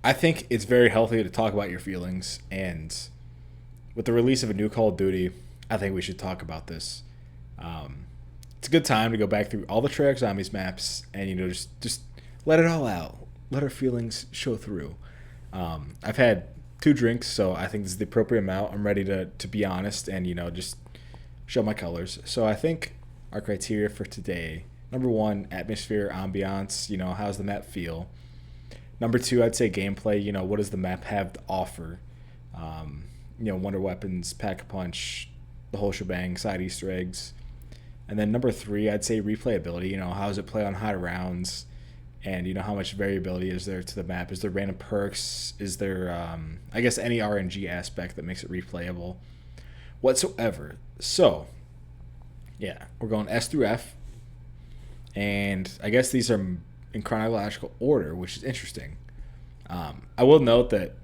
I think it's very healthy to talk about your feelings, and with the release of a new Call of Duty, I think we should talk about this. Um, it's a good time to go back through all the Treyarch Zombies maps and just let it all out. Let our feelings show through. I've had two drinks, so I think this is the appropriate amount. I'm ready to be honest and just show my colors. So I think our criteria for today: number one, atmosphere, ambiance. How's the map feel? Number two, I'd say gameplay. What does the map have to offer? Wonder weapons, pack a punch, the whole shebang, side Easter eggs. And then number three, I'd say replayability. How does it play on high rounds? And how much variability is there to the map? Is there random perks? Is there, I guess, any RNG aspect that makes it replayable whatsoever? So, yeah, we're going S through F. And I guess these are in chronological order, which is interesting. I will note that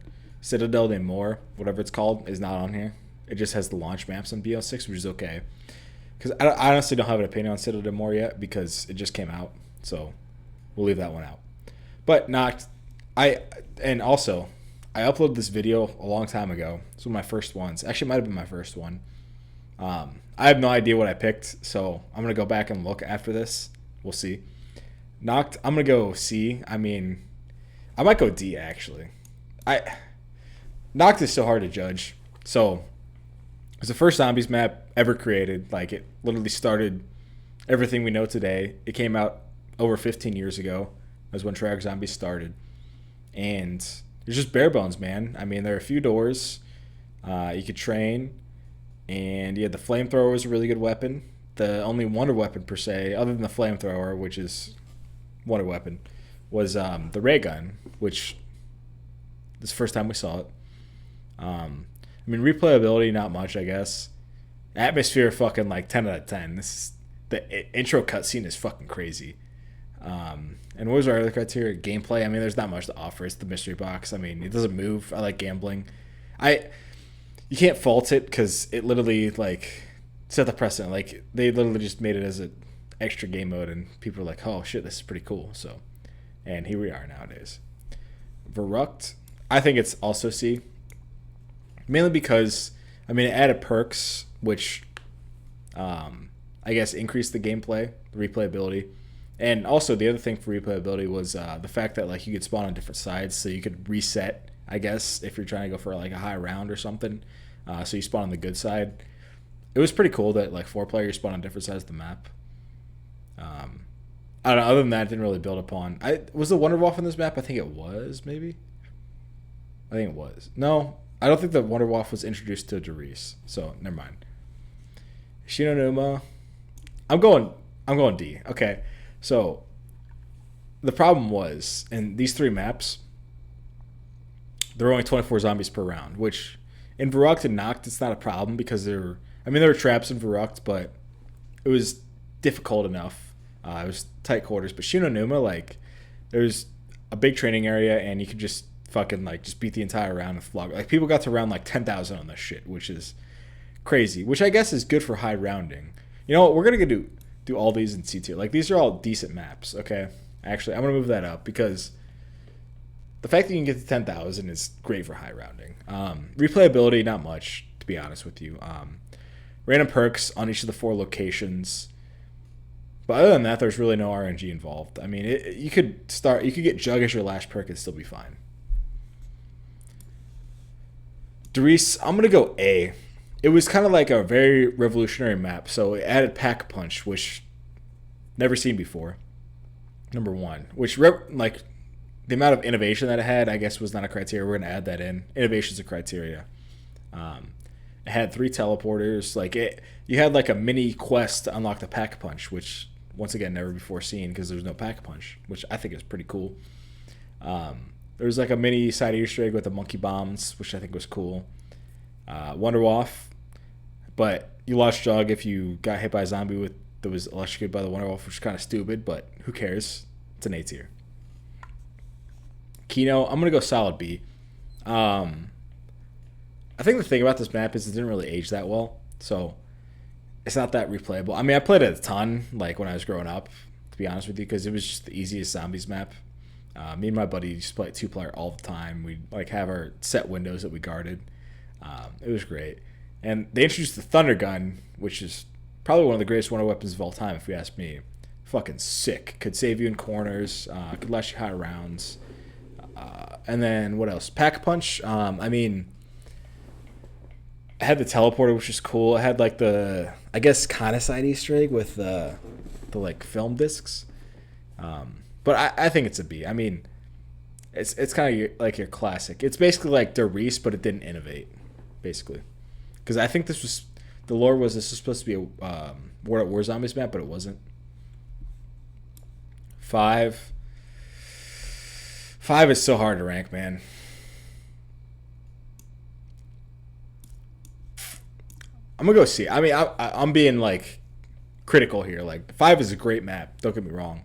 Citadel de More, whatever it's called, is not on here. It just has the launch maps on BL6, which is okay. Because I honestly don't have an opinion on Citadel de More yet because it just came out. So we'll leave that one out. But not, and also, I uploaded this video a long time ago. It's one of my first ones. Actually, it might have been my first one. I have no idea what I picked, so I'm going to go back and look after this. We'll see. Knocked, I'm going to go C. I might go D, actually. Knocked is so hard to judge. So, it's the first zombies map ever created. Like, it literally started everything we know today. It came out over 15 years ago. That was when Treyarch Zombies started. And it's just bare bones, man. There are a few doors. You could train. And yeah, the flamethrower was a really good weapon. The only wonder weapon, per se, other than the flamethrower, which is wonder weapon, was the ray gun, which this is the first time we saw it. Replayability, not much, I guess. Atmosphere, fucking like 10 out of 10. The intro cutscene is fucking crazy. And what was our other criteria? Gameplay. There's not much to offer. It's the mystery box. It doesn't move. I like gambling. You can't fault it because it literally set the precedent. They literally just made it as an extra game mode, and people are like, "Oh shit, this is pretty cool." So, and here we are nowadays. Verrucht, I think it's also C. Mainly because it added perks, which I guess increased the gameplay, the replayability. And also the other thing for replayability was the fact that you could spawn on different sides, so you could reset, I guess, if you're trying to go for a high round or something. So you spawn on the good side. It was pretty cool that 4 players spawn on different sides of the map. I don't know, other than that, it didn't really build upon. Was the Wonderwolf in this map? I think it was, maybe. I think it was. No, I don't think the Wonderwolf was introduced to Darius, so never mind. Shinonuma, I'm going D. Okay, so the problem was in these 3 maps, there were only 24 zombies per round, which in Verrucht and Nacht it's not a problem because there were traps in Verrucht, but it was difficult enough. It was tight quarters, but Shinonuma, there's a big training area and you could just fucking just beat the entire round with flog. People got to round 10,000 on this shit, which is crazy. Which I guess is good for high rounding. You know what? We're gonna do all these in C tier. These are all decent maps. Okay, actually, I'm gonna move that up because the fact that you can get to 10,000 is great for high rounding. Replayability, not much, to be honest with you. Random perks on each of the 4 locations. But other than that, there's really no RNG involved. You could get Jug as your last perk and still be fine. Darius, I'm going to go A. It was kind of a very revolutionary map. So it added Pack Punch, which never seen before. Number 1. Which, the amount of innovation that it had, I guess, was not a criteria. We're going to add that in. Innovation's a criteria. It had 3 teleporters. You had a mini quest to unlock the Pack Punch, which, once again, never before seen because there's no Pack Punch, which I think is pretty cool. There was a mini side Easter egg with the monkey bombs, which I think was cool. Wonderwolf, but you lost Jug if you got hit by a zombie that was electrocuted by the Wonderwolf, which is kind of stupid, but who cares? It's an A tier. Kino, I'm going to go solid B. I think the thing about this map is it didn't really age that well, so it's not that replayable. I played it a ton, when I was growing up, to be honest with you, because it was just the easiest zombies map. Me and my buddy used to play 2-player all the time. We'd like have our set windows that we guarded. It was great. And they introduced the Thunder Gun, which is probably one of the greatest wonder weapons of all time, if you ask me. Fucking sick. Could save you in corners. Could last you high rounds. And then what else? Pack Punch. I mean, it had the teleporter, which is cool. It had like the, I guess, kind of side Easter egg with the like film discs. But I think it's a B. I mean, it's kind of like your classic. It's basically like Reese, but it didn't innovate, basically. Because I think this was, the lore was this was supposed to be a War at War Zombies map, but it wasn't. 5. 5 is so hard to rank, man. I'm gonna go C. I mean, I'm being like critical here. Like 5 is a great map. Don't get me wrong,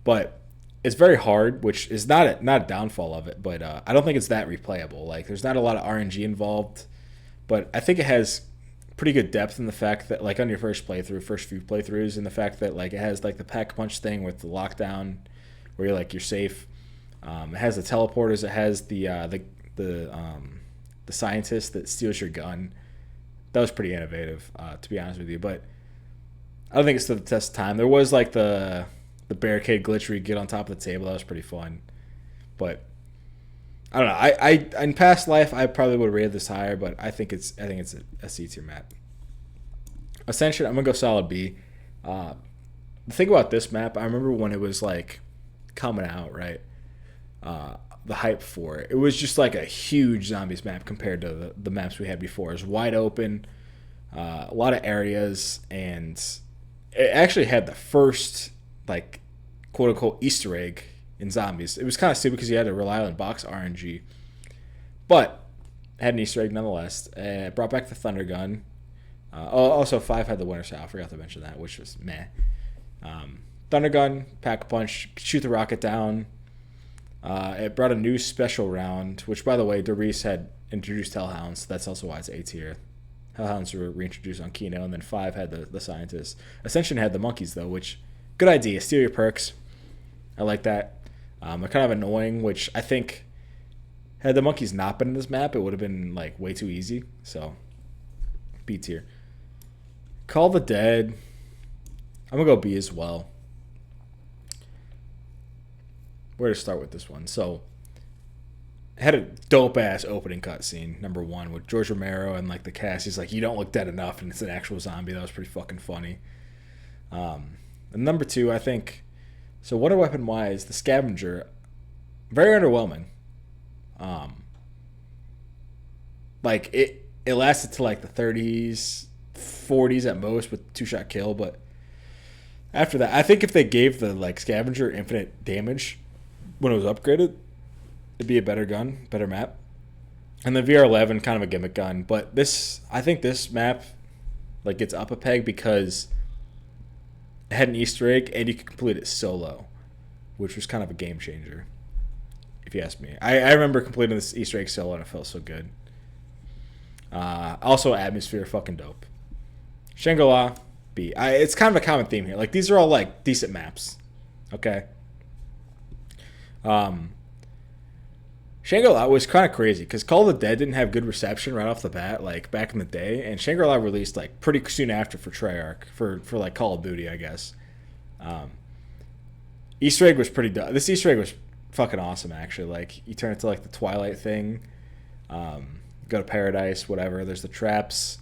but it's very hard, which is not a downfall of it. But I don't think it's that replayable. Like there's not a lot of RNG involved, but I think it has pretty good depth in the fact that like on your first few playthroughs, and the fact that like it has like the pack punch thing with the lockdown, where you're safe. It has the teleporters. It has the scientist that steals your gun. That was pretty innovative, to be honest with you. But I don't think it stood the test of time. There was like the barricade glitch where you get on top of the table. That was pretty fun. But I don't know. I in past life I probably would have rated this higher, but I think it's a C tier map. Ascension, I'm gonna go solid B. The thing about this map, I remember when it was like coming out, right? The hype for it. It was just like a huge zombies map compared to the maps we had before. It was wide open, a lot of areas, and it actually had the first like quote unquote Easter egg in zombies. It was kind of stupid because you had to rely on box RNG, but it had an Easter egg nonetheless. It brought back the Thunder Gun. Also 5 had the Winter Cell. I forgot to mention that, which was meh. Thunder Gun, Pack Punch, shoot the rocket down. It brought a new special round, which, by the way, Reese had introduced Hellhounds. So that's also why it's A tier. Hellhounds were reintroduced on Kino, and then 5 had the Scientists. Ascension had the Monkeys, though, which, good idea. Steal your perks. I like that. They're kind of annoying, which I think, had the Monkeys not been in this map, it would have been, like, way too easy. So, B tier. Call the Dead. I'm going to go B as well. Where to start with this one? So, it had a dope ass opening cutscene, number 1, with George Romero and like the cast. He's like, "You don't look dead enough," and it's an actual zombie. That was pretty fucking funny. And number 2, I think. So, wonder weapon wise, the Scavenger, very underwhelming. Like it lasted to like the 30s, 40s at most with 2-shot kill, but after that, I think if they gave the like Scavenger infinite damage when it was upgraded, it'd be a better gun, better map. And the VR11, kind of a gimmick gun. But I think this map like gets up a peg because it had an Easter egg and you could complete it solo, which was kind of a game changer, if you ask me. I remember completing this Easter egg solo and it felt so good. Also, Atmosphere, fucking dope. Shangri-La, B. It's kind of a common theme here. Like, these are all like decent maps. Okay. Shangri-La was kind of crazy because Call of the Dead didn't have good reception right off the bat, like back in the day, and Shangri-La released like pretty soon after for Treyarch for like Call of Duty, I guess. Easter egg was pretty dumb. This Easter egg was fucking awesome, actually. Like, you turn it to like the Twilight thing, go to paradise, whatever. There's the traps,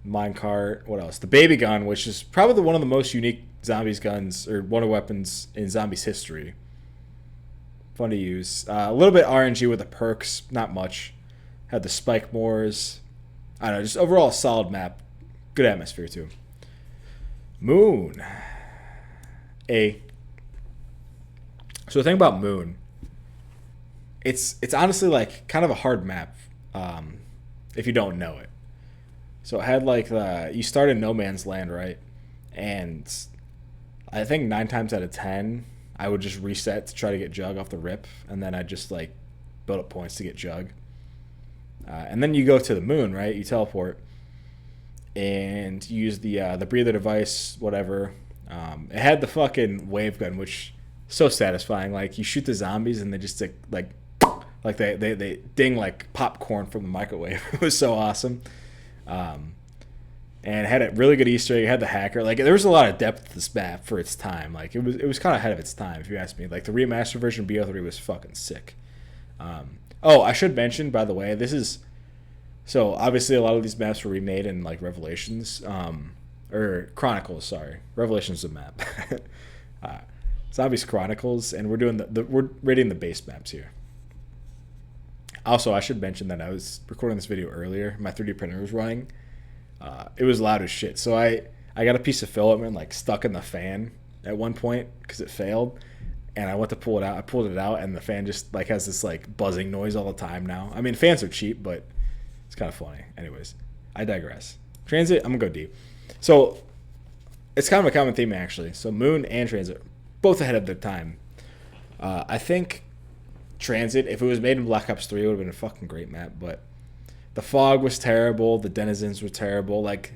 minecart. What else? The baby gun, which is probably one of the most unique zombies guns or wonder weapons in zombies history. Fun to use. A little bit RNG with the perks, not much. Had the spike moors. I don't know, just overall a solid map. Good atmosphere too. Moon. A. So the thing about Moon, it's honestly like kind of a hard map if you don't know it. So it had like you start in no man's land, right? And I think 9 times out of 10 I would just reset to try to get Jug off the rip, and then I'd just like build up points to get Jug. And then you go to the moon, right? You teleport and you use the breather device, whatever. It had the fucking wave gun, which so satisfying. Like you shoot the zombies and they just like they ding like popcorn from the microwave. It was so awesome. And had a really good Easter egg. It had the hacker. Like there was a lot of depth to this map for its time. Like it was kind of ahead of its time, if you ask me. Like the remastered version of BO3 was fucking sick. Oh, I should mention, by the way, this is so obviously a lot of these maps were remade in like Revelations, or Chronicles. Sorry, Revelations is a map. Zombies Chronicles, and we're doing we're rating the base maps here. Also, I should mention that I was recording this video earlier. My 3D printer was running. It was loud as shit. So I got a piece of filament like stuck in the fan at one point because it failed, and I went to pull it out. I pulled it out, and the fan just like has this like buzzing noise all the time now. I mean, fans are cheap, but it's kind of funny. Anyways, I digress. Transit, I'm gonna go deep. So it's kind of a common theme actually. So Moon and Transit, both ahead of their time. I think Transit, if it was made in Black Ops 3, it would have been a fucking great map, but the fog was terrible. The denizens were terrible. Like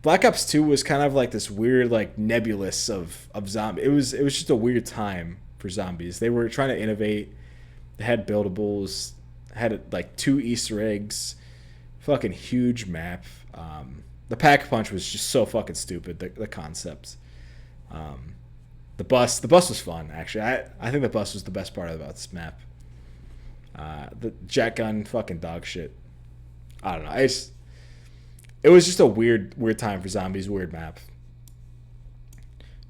Black Ops 2 was kind of like this weird, like nebulous of zombie. It was just a weird time for zombies. They were trying to innovate. They had buildables. Had like 2 Easter eggs. Fucking huge map. The pack punch was just so fucking stupid. The concept. The bus was fun actually. I think the bus was the best part about this map. The jet gun, fucking dog shit. I don't know. It was just a weird time for zombies. Weird map.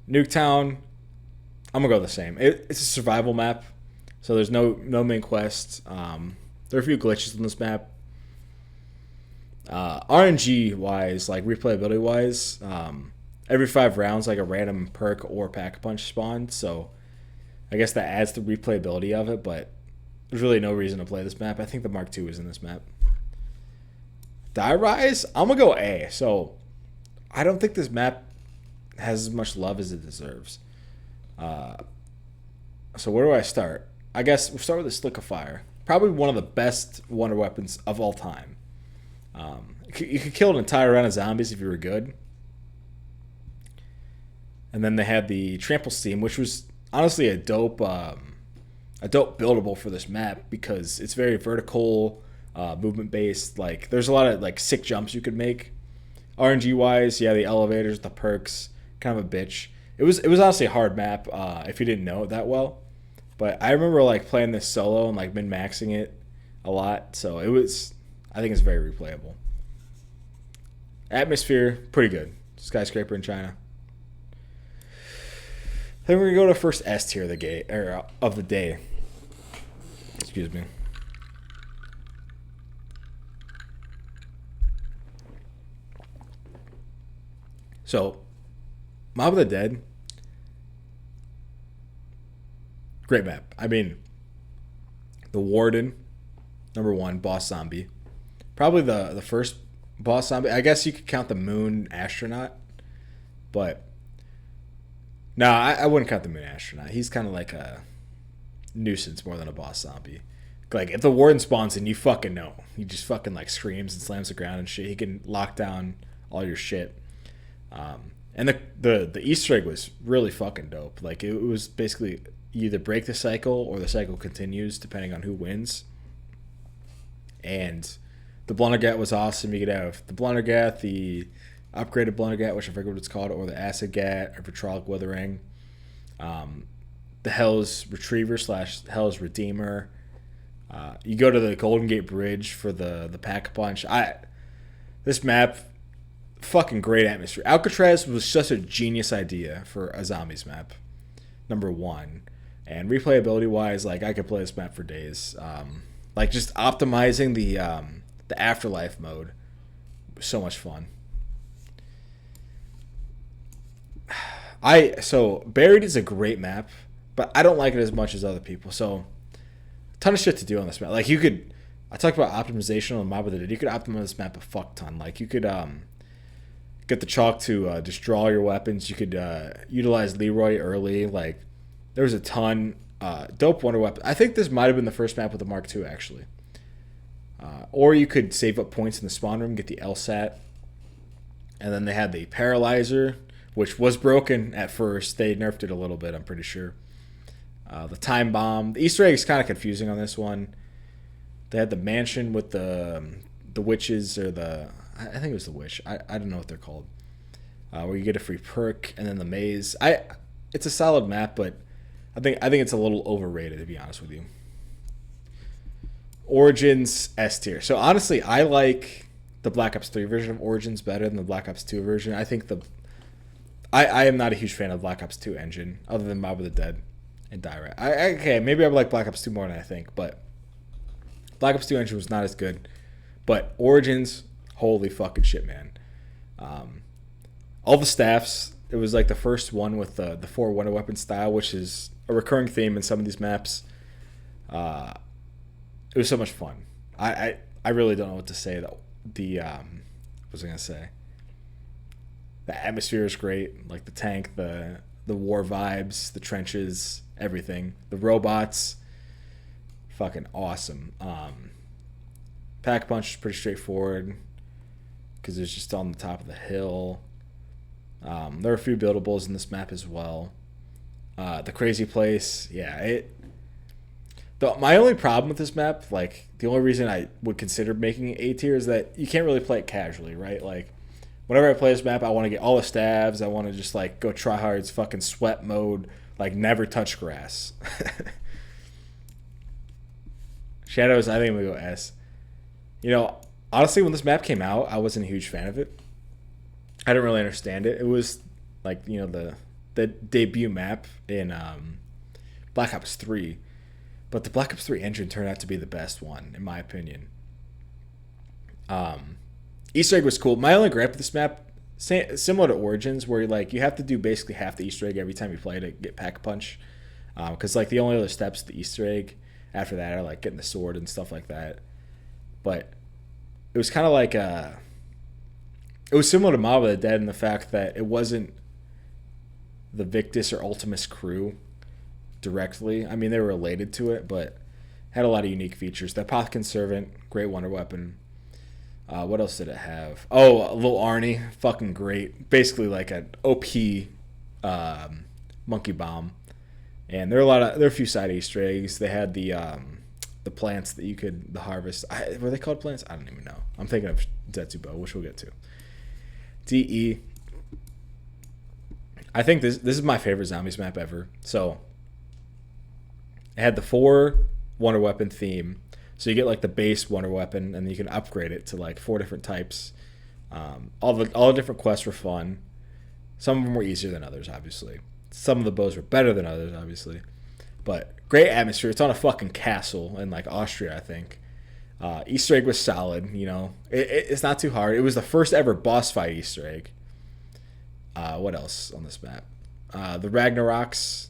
Nuketown, I'm gonna go the same. It's a survival map, so there's no main quest. There are a few glitches on this map. RNG wise, like replayability wise, every 5 rounds, like a random perk or pack punch spawned. So I guess that adds the replayability of it, but there's really no reason to play this map. I think the Mark II is in this map. Die Rise, I'm gonna go A. So I don't think this map has as much love as it deserves. So where do I start? I guess we'll start with the Slick of Fire. Probably one of the best wonder weapons of all time. You could kill an entire round of zombies if you were good. And then they had the Trample Steam, which was honestly a dope buildable for this map because it's very vertical. Movement based, like there's a lot of like sick jumps you could make. RNG wise, yeah, the elevators, the perks, kind of a bitch. It was honestly a hard map if you didn't know it that well. But I remember like playing this solo and like min-maxing it a lot, so I think it's very replayable. Atmosphere, pretty good. Skyscraper in China. Then we're gonna go to first S tier of the day. Excuse me. So, Mob of the Dead, great map. I mean, the Warden, number 1, boss zombie. Probably the first boss zombie. I guess you could count the Moon Astronaut, but no, I wouldn't count the Moon Astronaut. He's kind of like a nuisance more than a boss zombie. Like, if the Warden spawns in, you fucking know. He just fucking, like, screams and slams the ground and shit. He can lock down all your shit. And the Easter egg was really fucking dope. Like it was basically you either break the cycle or the cycle continues depending on who wins. And the Blundergat was awesome. You could have the Blundergat, the upgraded Blundergat, which I forget what it's called, or the Acid Gat or Vitrolic Withering. The Hell's Retriever / Hell's Redeemer. You go to the Golden Gate Bridge for the pack punch. This map, fucking great atmosphere. Alcatraz was just a genius idea for a zombies map, number 1. And replayability wise, like I could play this map for days. Like just optimizing the afterlife mode was so much fun. So Buried is a great map, but I don't like it as much as other people. So a ton of shit to do on this map. Like I talked about optimization on Mob of the Dead. You could optimize this map a fuck ton. Like you could get the chalk to just draw your weapons. You could utilize Leroy early. Like there was a ton dope wonder weapon. I think this might have been the first map with the Mark II actually. Or you could save up points in the spawn room, get the LSAT, and then they had the Paralyzer, which was broken at first. They nerfed it a little bit, I'm pretty sure. The time bomb. The Easter egg is kind of confusing on this one. They had the mansion with the witches, or I think it was the witch. I don't know what they're called. Where you get a free perk, and then the maze. It's a solid map, but I think it's a little overrated, to be honest with you. Origins S tier. So honestly, I like the Black Ops 3 version of Origins better than the Black Ops 2 version. I think I am not a huge fan of Black Ops 2 engine, other than Mob of the Dead and Die Right. Okay, maybe I would like Black Ops 2 more than I think, but Black Ops 2 engine was not as good. But Origins, holy fucking shit, man. All the staffs, it was like the first one with the 4 wonder weapon style, which is a recurring theme in some of these maps. It was so much fun. I really don't know what to say though. What was I gonna say? The atmosphere is great, like the tank, the war vibes, the trenches, everything. The robots, fucking awesome. Pack punch is pretty straightforward because it's just on the top of the hill. There are a few buildables in this map as well. The crazy place, yeah. My only problem with this map, like the only reason I would consider making it A tier is that you can't really play it casually, right? Like whenever I play this map, I want to get all the stabs. I want to just like go try hard, fucking sweat mode, like never touch grass. Shadows, I think I'm gonna go S. You know, honestly, when this map came out, I wasn't a huge fan of it. I didn't really understand it. It was like, you know, the debut map in Black Ops 3. But the Black Ops 3 engine turned out to be the best one, in my opinion. Easter egg was cool. My only gripe with this map, similar to Origins, where like you have to do basically half the Easter egg every time you play to get pack punch. Because like the only other steps to the Easter egg after that are like getting the sword and stuff like that. But it was kind of like it was similar to Mob of the Dead in the fact that it wasn't the Victus or Ultimus crew directly. I mean, they were related to it, but had a lot of unique features. The Apothicon Servant, great wonder weapon. What else did it have? Oh, Lil Arnie, fucking great. Basically like an OP monkey bomb. And there are a few side Easter eggs. They had the plants that you could harvest. Were they called plants? I don't even know. I'm thinking of Zetsubo, which we'll get to. DE. I think this is my favorite zombies map ever. So it had the 4 wonder weapon theme. So you get like the base wonder weapon, and you can upgrade it to like 4 different types. All the different quests were fun. Some of them were easier than others, obviously. Some of the bows were better than others, obviously. But great atmosphere. It's on a fucking castle in like Austria, I think. Easter egg was solid. You know, it's not too hard. It was the first ever boss fight Easter egg. What else on this map? The Ragnaroks,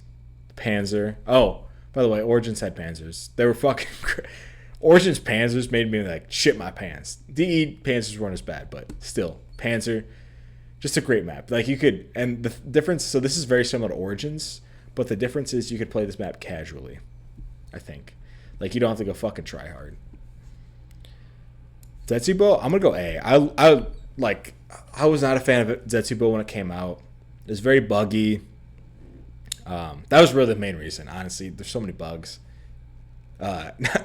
Panzer. Oh, by the way, Origins had Panzers. They were fucking great. Origins Panzers made me like shit my pants. DE Panzers weren't as bad, but still, Panzer, just a great map. Like you could, and the difference. So this is very similar to Origins, but the difference is you could play this map casually. I think, like you don't have to go fucking try hard. Zetsubo, I'm gonna go A. I was not a fan of Zetsubo when it came out. It was very buggy. That was really the main reason, honestly. There's so many bugs.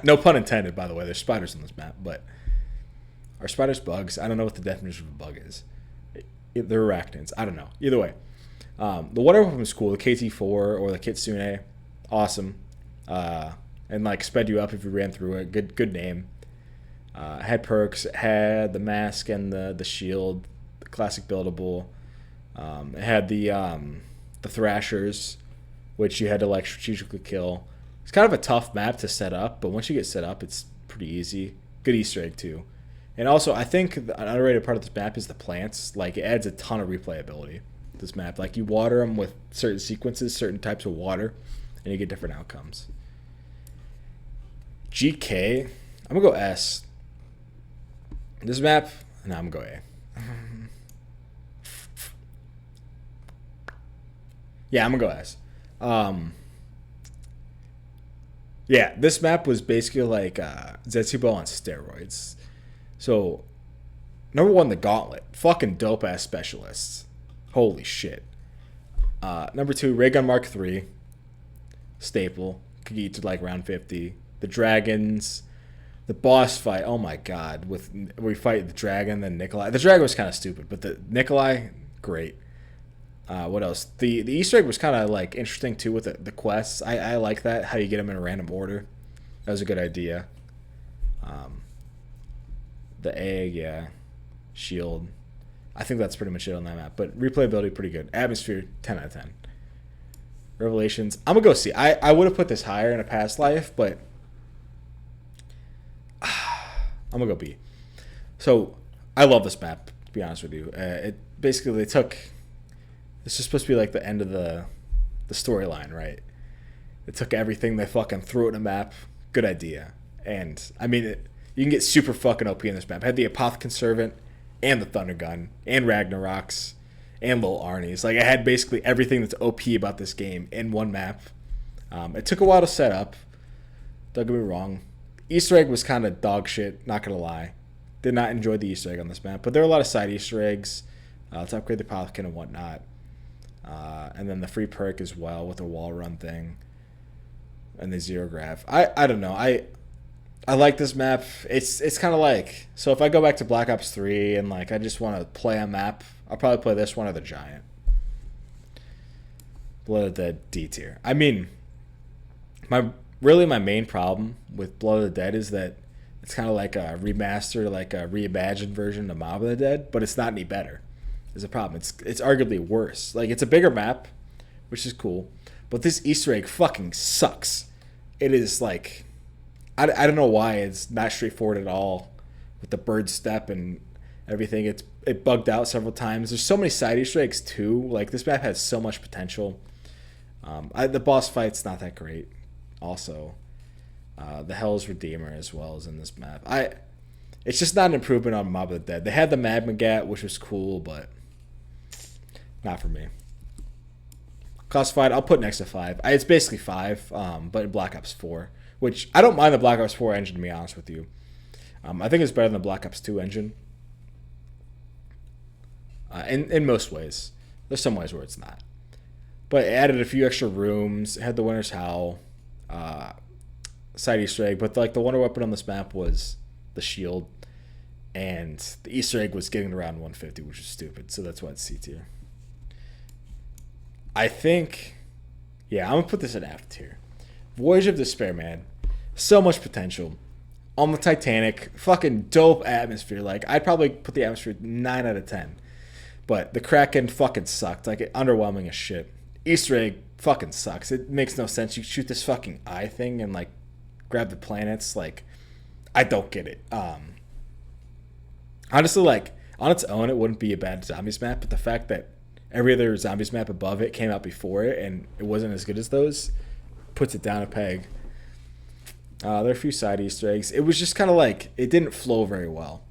No pun intended, by the way. There's spiders on this map, but are spiders bugs? I don't know what the definition of a bug is. They're arachnids. I don't know. Either way, the water weapon was cool. The KT4 or the Kitsune, awesome, and like sped you up if you ran through it. Good name. Had perks. It had the mask and the shield, the classic buildable. It had the Thrashers, which you had to like strategically kill. It's kind of a tough map to set up, but once you get set up, it's pretty easy. Good Easter egg too. And also, I think an underrated part of this map is the plants. Like, it adds a ton of replayability to this map. Like, you water them with certain sequences, certain types of water, and you get different outcomes. GK, I'm going to go S. This map, no, I'm going to go A. Yeah, I'm going to go S. Yeah, this map was basically like Zetsubo on steroids. So, number 1, the Gauntlet. Fucking dope-ass specialists. Holy shit. Number 2, Ray Gun Mark III. staple. Could get to like round 50. The dragons, the boss fight. Oh my god! With we fight the dragon, then Nikolai. The dragon was kind of stupid, but the Nikolai, great. What else? The Easter egg was kind of like interesting too with the quests. I like that, how you get them in a random order. That was a good idea. The egg, yeah, shield. I think that's pretty much it on that map. But replayability pretty good. Atmosphere 10 out of 10. Revelations. I'm gonna go see. I would have put this higher in a past life, but I'm gonna go B. So I love this map. To be honest with you, it basically they took. This is supposed to be like the end of the storyline, right? They took everything, they fucking threw it in a map. Good idea. And I mean, you can get super fucking OP in this map. It had the Apothecon Servant and the Thunder Gun and Ragnarok's and Lil Arnie's. Like I had basically everything that's OP about this game in one map. It took a while to set up. Don't get me wrong. Easter egg was kind of dog shit, not gonna lie. Did not enjoy the Easter egg on this map, but there are a lot of side Easter eggs to upgrade the Apothecon and whatnot. And then the free perk as well with the wall run thing and the zero grav. I don't know. I like this map. It's kind of like, so if I go back to Black Ops 3 and like I just want to play a map, I'll probably play this one or the Giant. Blood of the Dead D tier. I mean, my main problem with Blood of the Dead is that it's kind of like a remastered, like a reimagined version of Mob of the Dead, but it's not any better. Is a problem. It's arguably worse. Like it's a bigger map, which is cool, but this Easter egg fucking sucks. It is like I don't know why it's not straightforward at all with the bird step and everything. It bugged out several times. There's so many side Easter eggs too. Like this map has so much potential. The boss fight's not that great. Also, the Hell's Redeemer as well is in this map. It's just not an improvement on Mob of the Dead. They had the Magma Gat, which was cool, but not for me. Classified, I'll put next to 5. It's basically 5, but in Black Ops 4, which I don't mind the Black Ops 4 engine, to be honest with you. I think it's better than the Black Ops 2 engine. In most ways. There's some ways where it's not. But it added a few extra rooms. It had the Winter's Howl. Side Easter egg. But like the wonder weapon on this map was the shield. And the Easter egg was getting around 150, which is stupid. So that's why it's C tier. I think, yeah, I'm going to put this in F tier. Voyage of Despair, man. So much potential. On the Titanic, fucking dope atmosphere. Like, I'd probably put the atmosphere 9 out of 10. But the Kraken fucking sucked. Like, underwhelming as shit. Easter egg fucking sucks. It makes no sense. You shoot this fucking eye thing and, like, grab the planets. Like, I don't get it. Honestly, like, on its own, it wouldn't be a bad zombies map. But the fact that every other zombies map above it came out before it and it wasn't as good as those puts it down a peg. There are a few side Easter eggs. It was just kind of like, it didn't flow very well,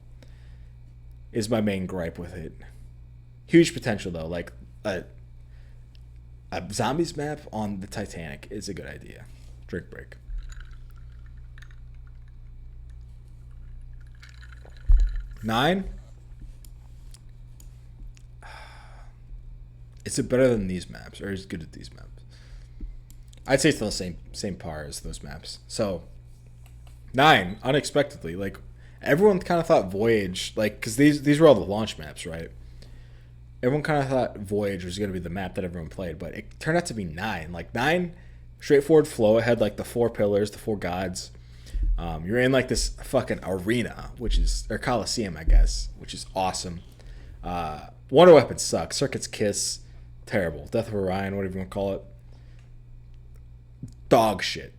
is my main gripe with it. Huge potential, though. Like, a zombies map on the Titanic is a good idea. Drink break. Nine. Is it better than these maps, or is it good at these maps? I'd say it's still the same par as those maps. So, 9, unexpectedly. Like, everyone kind of thought Voyage, like, because these were all the launch maps, right? Everyone kind of thought Voyage was going to be the map that everyone played, but it turned out to be 9. Like, 9, straightforward flow. It had, like, the 4 pillars, the 4 gods. You're in, like, this fucking arena, or Coliseum, I guess, which is awesome. Wonder Weapon sucks. Circuit's Kiss, terrible. Death of Orion, whatever you want to call it. Dog shit.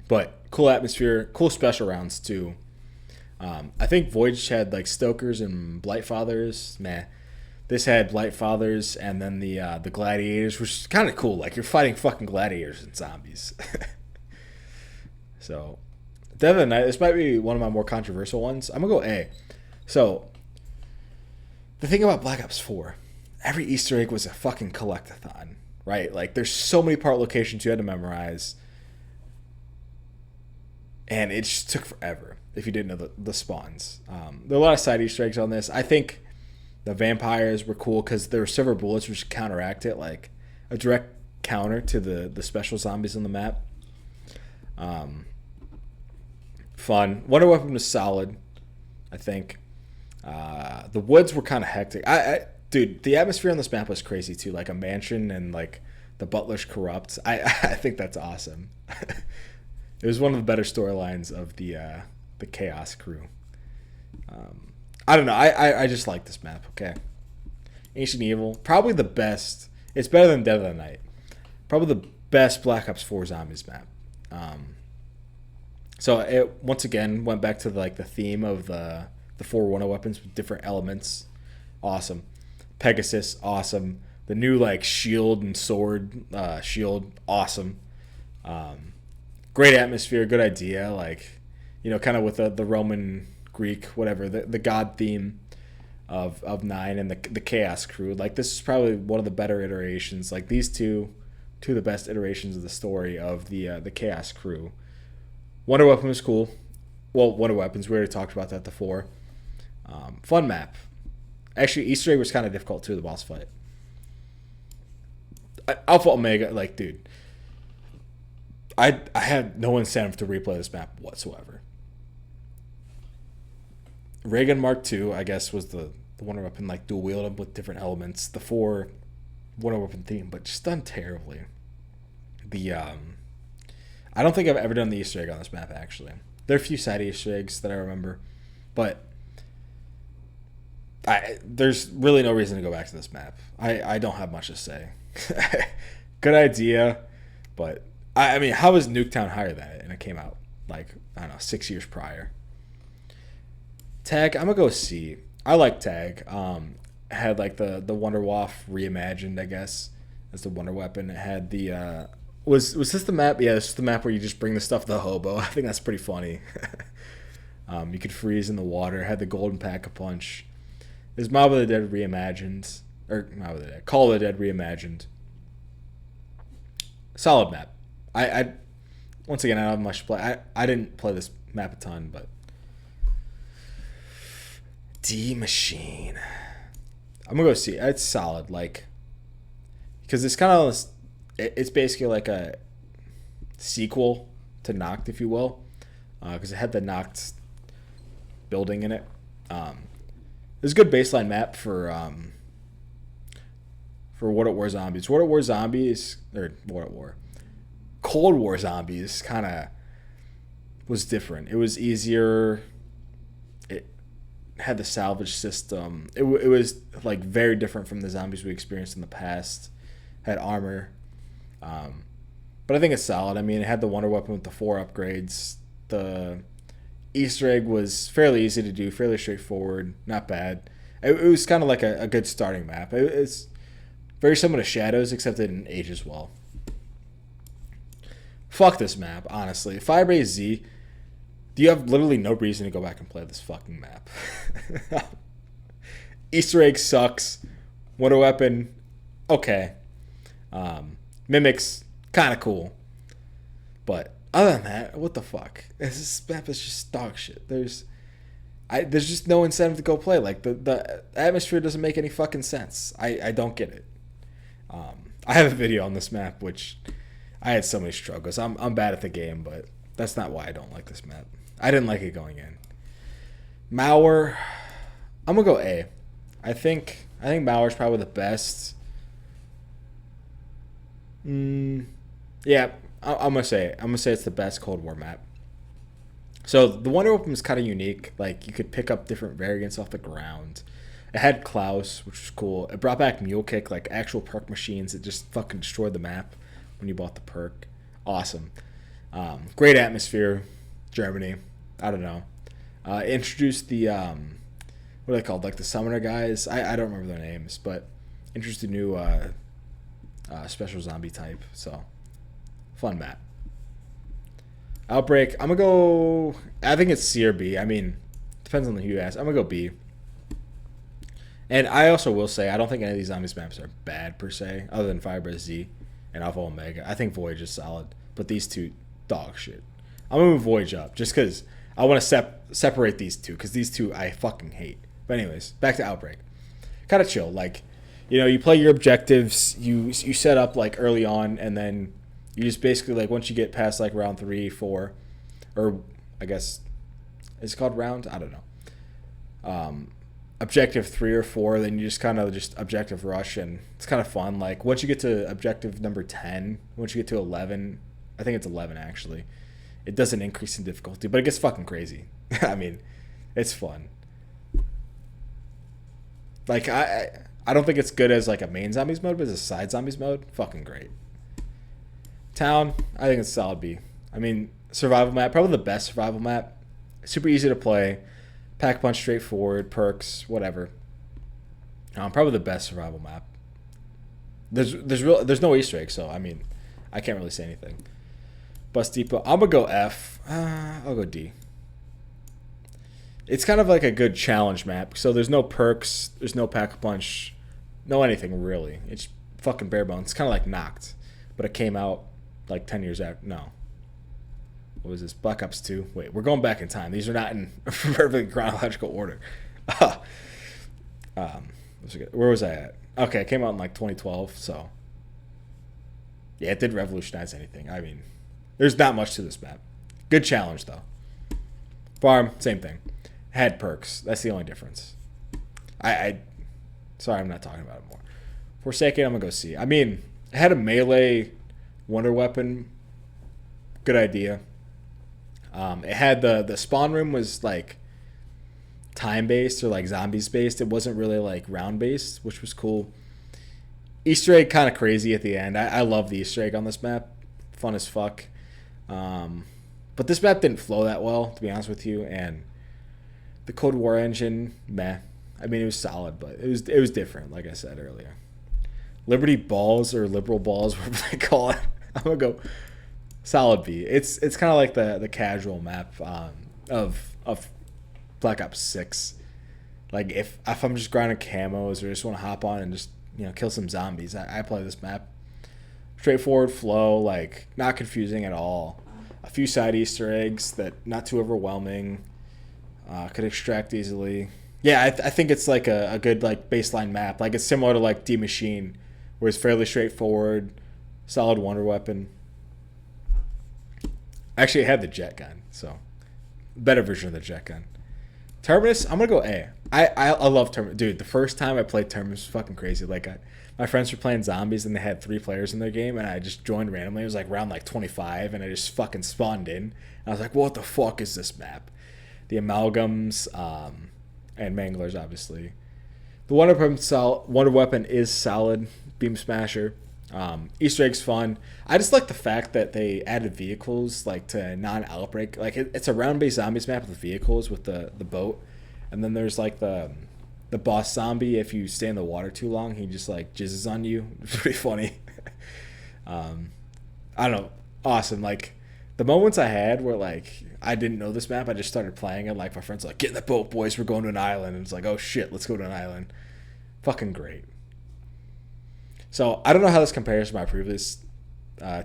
But cool atmosphere, cool special rounds too. I think Voyage had like Stokers and Blightfathers. Meh. This had Blightfathers and then the Gladiators, which is kind of cool. Like you're fighting fucking gladiators and zombies. So, Dead of the Night. This might be one of my more controversial ones. I'm gonna go A. So, the thing about Black Ops 4, every Easter egg was a fucking collectathon. Right? Like, there's so many part locations you had to memorize. And it just took forever if you didn't know the spawns. There are a lot of side Easter eggs on this. I think the vampires were cool because there were silver bullets which counteract it. Like, a direct counter to the special zombies on the map. Fun. Wonder Weapon was solid, I think. The woods were kind of hectic. Dude, the atmosphere on this map was crazy too. Like a mansion and like the butler's corrupt. I think that's awesome. It was one of the better storylines of the Chaos Crew. I don't know. I just like this map. Okay, Ancient Evil, probably the best. It's better than Dead of the Night. Probably the best Black Ops 4 Zombies map. So it once again went back to the theme of the 4 Wonder Weapons with different elements. Awesome. Pegasus, awesome. The new shield and sword shield, awesome. Great atmosphere, good idea. Kind of with the Roman, Greek, whatever, the god theme of 9 and the Chaos Crew. This is probably one of the better iterations. These two of the best iterations of the story of the Chaos Crew. Wonder Weapon was cool. Well, Wonder Weapons, we already talked about that before. Fun map. Actually, Easter egg was kind of difficult too, the boss fight. Alpha Omega, dude, I had no incentive to replay this map whatsoever. Reagan Mark II, I guess, was the Wonder Weapon, dual wielded with different elements. The 4 Wonder Weapon theme, but just done terribly. I don't think I've ever done the Easter egg on this map, actually. There are a few side Easter eggs that I remember, but there's really no reason to go back to this map. I don't have much to say. Good idea, but I mean, how was Nuketown higher than it? And it came out I don't know, 6 years prior. Tag, I'm gonna go C. I like Tag. It had the Wonder Waff reimagined, I guess, as the Wonder Weapon. It had the was this the map? Yeah, this is the map where you just bring the stuff to the hobo. I think that's pretty funny. You could freeze in the water. It had the golden pack-a-punch. There's Mob of the Dead reimagined, or Mob of the Dead, Call of the Dead reimagined. Solid map. I once again, I don't have much to play. I didn't play this map a ton, but D Machine. I'm gonna go see. It's solid, because it's kind of it's basically a sequel to Noct, if you will, because it had the Noct building in it. It's a good baseline map for World at War Zombies. World at War Zombies, or World at War, Cold War Zombies kind of was different. It was easier. It had the salvage system. It was very different from the zombies we experienced in the past. Had armor, but I think it's solid. I mean, it had the Wonder Weapon with the 4 upgrades. The Easter egg was fairly easy to do, fairly straightforward, not bad. It was kind of a good starting map. It's very similar to Shadows, except it didn't age as well. Fuck this map, honestly. Firebase Z, you have literally no reason to go back and play this fucking map. Easter egg sucks. Wonder Weapon, okay. Mimics, kind of cool. But other than that, what the fuck? This map is just dog shit. There's just no incentive to go play. The atmosphere doesn't make any fucking sense. I don't get it. I have a video on this map, which I had so many struggles. I'm bad at the game, but that's not why I don't like this map. I didn't like it going in. Mauer, I'm gonna go A. I think Mauer's probably the best. Yeah, I'm gonna say it's the best Cold War map. So the Wonder Weapon is kind of unique. You could pick up different variants off the ground. It had Klaus, which was cool. It brought back Mule Kick, actual perk machines. It just fucking destroyed the map when you bought the perk. Awesome. Great atmosphere. Germany. I don't know. Introduced the what are they called? The summoner guys. I don't remember their names, but introduced a new special zombie type. So fun map. Outbreak. I'm gonna go. I think it's C or B. I mean, depends on who you ask. I'm gonna go B. And I also will say I don't think any of these zombies maps are bad per se, other than Firebase Z and Alpha Omega. I think Voyage is solid, but these two, dog shit. I'm gonna move Voyage up just because I want to separate these two, because these two I fucking hate. But anyways, back to Outbreak. Kind of chill. You play your objectives. You set up like early on, and then you just basically like once you get past like round 3, 4, or I guess it's called round. I don't know. Objective 3 or 4, then you just kind of just objective rush, and it's kind of fun. Like once you get to objective number 10, once you get to 11, I think it's 11 actually. It doesn't increase in difficulty, but it gets fucking crazy. I mean, it's fun. Like I don't think it's good as like a main zombies mode, but as a side zombies mode, fucking great. Town, I think it's solid B. I mean, survival map, probably the best survival map. Super easy to play. Pack punch, straightforward, perks, whatever. Probably the best survival map. There's no Easter egg, so I mean, I can't really say anything. Bus Depot, I'm gonna go F. I'll go D. It's kind of like a good challenge map. So there's no perks, there's no pack punch, no anything really. It's fucking bare bones. It's kind of like Knocked, but it came out like 10 years after. No. What was this? Black Ops 2? Wait, we're going back in time. These are not in perfect chronological order. Where was I at? Okay, it came out in like 2012, so. Yeah, it did revolutionize anything. I mean, there's not much to this map. Good challenge, though. Farm, same thing. Had perks. That's the only difference. Sorry, I'm not talking about it more. Forsaken, I'm going to go C. I mean, it had a melee wonder weapon. Good idea. It had the spawn room was like time-based or like zombies-based. It wasn't really like round-based, which was cool. Easter egg kind of crazy at the end. I love the Easter egg on this map. Fun as fuck. But this map didn't flow that well, to be honest with you. And the Cold War engine, meh. I mean, it was solid, but it was different, like I said earlier. Liberty Balls or Liberal Balls, whatever they call it. I'm going to go solid B. It's kind of like the casual map of Black Ops 6. Like, if I'm just grinding camos or just want to hop on and just, kill some zombies, I play this map. Straightforward flow, like, not confusing at all. A few side Easter eggs that not too overwhelming. Could extract easily. Yeah, I think it's like a good like baseline map. Like it's similar to like D Machine, where it's fairly straightforward, solid wonder weapon. Actually, it had the jet gun, so better version of the jet gun. Terminus, I'm gonna go A. I love Terminus, dude. The first time I played Terminus was fucking crazy. Like my friends were playing zombies and they had 3 players in their game, and I just joined randomly. It was like round like 25, and I just fucking spawned in. And I was like, what the fuck is this map? The amalgams, and manglers, obviously. The wonder weapon is solid. Beam smasher. Easter eggs fun. I just like the fact that they added vehicles like to non-outbreak. Like it's a round-based zombies map with vehicles with the boat, and then there's like the boss zombie. If you stay in the water too long, he just like jizzes on you. It's pretty funny. I don't know. Awesome. Like the moments I had where like I didn't know this map, I just started playing and like my friends were like, get in the boat, boys, we're going to an island. And it's like, oh shit, let's go to an island. Fucking great. So I don't know how this compares to my previous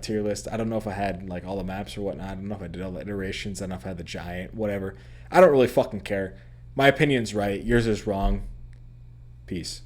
tier list. I don't know if I had like all the maps or whatnot. I don't know if I did all the iterations. I don't know if I had the giant, whatever. I don't really fucking care. My opinion's right. Yours is wrong. Peace.